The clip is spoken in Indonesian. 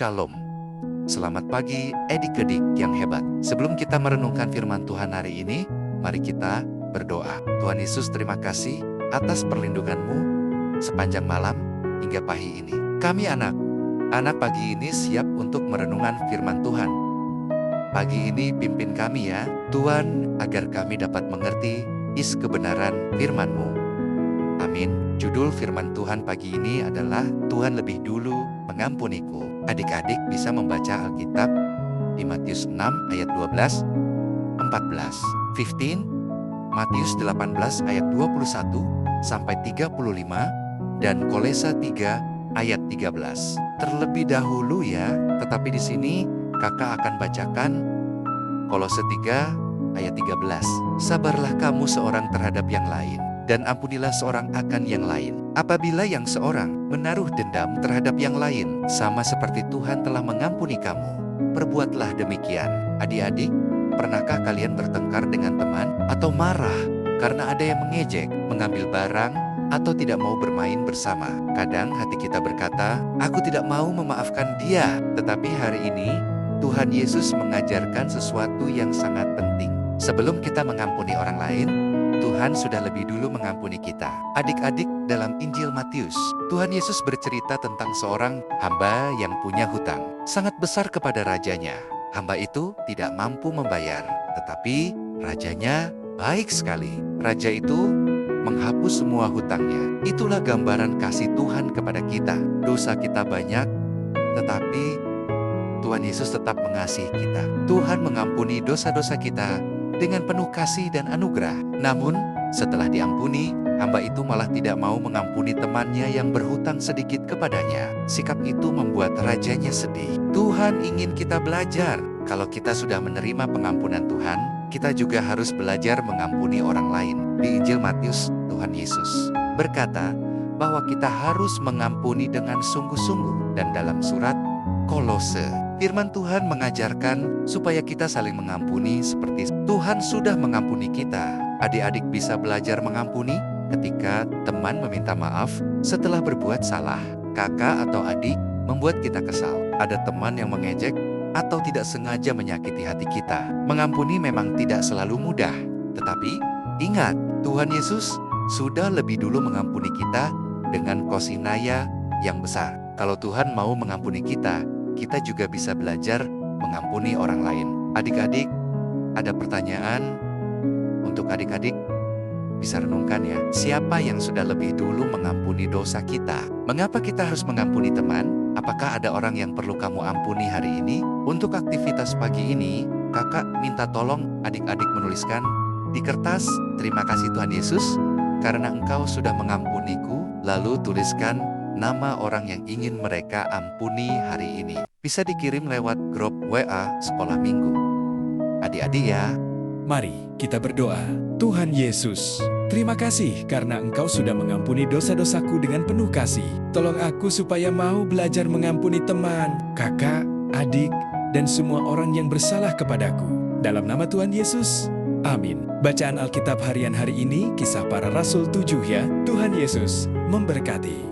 Shalom. Selamat pagi adik-adik yang hebat. Sebelum kita merenungkan firman Tuhan hari ini, mari kita berdoa. Tuhan Yesus, terima kasih atas perlindungan-Mu sepanjang malam hingga pagi ini. Kami anak pagi ini siap untuk merenungkan firman Tuhan. Pagi ini pimpin kami ya, Tuhan, agar kami dapat mengerti isi kebenaran firman-Mu. Amin. Judul firman Tuhan pagi ini adalah Tuhan lebih dulu mengampuniku. Adik-adik bisa membaca Alkitab di Matius 6 ayat 12, 14, 15, Matius 18 ayat 21 sampai 35, dan Kolose 3 ayat 13. Terlebih dahulu ya, tetapi di sini kakak akan bacakan Kolose 3 ayat 13. Sabarlah kamu seorang terhadap yang lain, dan ampunilah seorang akan yang lain. Apabila yang seorang menaruh dendam terhadap yang lain, sama seperti Tuhan telah mengampuni kamu, perbuatlah demikian. Adik-adik, pernahkah kalian bertengkar dengan teman atau marah karena ada yang mengejek, mengambil barang, atau tidak mau bermain bersama? Kadang hati kita berkata, aku tidak mau memaafkan dia. Tetapi hari ini, Tuhan Yesus mengajarkan sesuatu yang sangat penting. Sebelum kita mengampuni orang lain, Tuhan sudah lebih dulu mengampuni kita. Adik-adik, dalam Injil Matius, Tuhan Yesus bercerita tentang seorang hamba yang punya hutang sangat besar kepada rajanya. Hamba itu tidak mampu membayar, tetapi rajanya baik sekali. Raja itu menghapus semua hutangnya. Itulah gambaran kasih Tuhan kepada kita. Dosa kita banyak, tetapi Tuhan Yesus tetap mengasihi kita. Tuhan mengampuni dosa-dosa kita dengan penuh kasih dan anugerah. Namun, setelah diampuni, hamba itu malah tidak mau mengampuni temannya yang berhutang sedikit kepadanya. Sikap itu membuat rajanya sedih. Tuhan ingin kita belajar. Kalau kita sudah menerima pengampunan Tuhan, kita juga harus belajar mengampuni orang lain. Di Injil Matius, Tuhan Yesus berkata bahwa kita harus mengampuni dengan sungguh-sungguh. Dan dalam surat Kolose, firman Tuhan mengajarkan supaya kita saling mengampuni seperti Tuhan sudah mengampuni kita. Adik-adik bisa belajar mengampuni ketika teman meminta maaf setelah berbuat salah. Kakak atau adik membuat kita kesal. Ada teman yang mengejek atau tidak sengaja menyakiti hati kita. Mengampuni memang tidak selalu mudah. Tetapi ingat, Tuhan Yesus sudah lebih dulu mengampuni kita dengan kosinaya yang besar. Kalau Tuhan mau mengampuni kita juga bisa belajar mengampuni orang lain. Adik-adik, ada pertanyaan untuk adik-adik bisa renungkan ya. Siapa yang sudah lebih dulu mengampuni dosa kita? Mengapa kita harus mengampuni teman? Apakah ada orang yang perlu kamu ampuni hari ini? Untuk aktivitas pagi ini, kakak minta tolong adik-adik menuliskan di kertas, terima kasih Tuhan Yesus, karena Engkau sudah mengampuniku. Lalu tuliskan nama orang yang ingin mereka ampuni hari ini. Bisa dikirim lewat grup WA Sekolah Minggu. Adik-adik ya. Mari kita berdoa. Tuhan Yesus, terima kasih karena Engkau sudah mengampuni dosa-dosaku dengan penuh kasih. Tolong aku supaya mau belajar mengampuni teman, kakak, adik, dan semua orang yang bersalah kepadaku. Dalam nama Tuhan Yesus, amin. Bacaan Alkitab harian hari ini, Kisah Para Rasul 7 ya. Tuhan Yesus memberkati.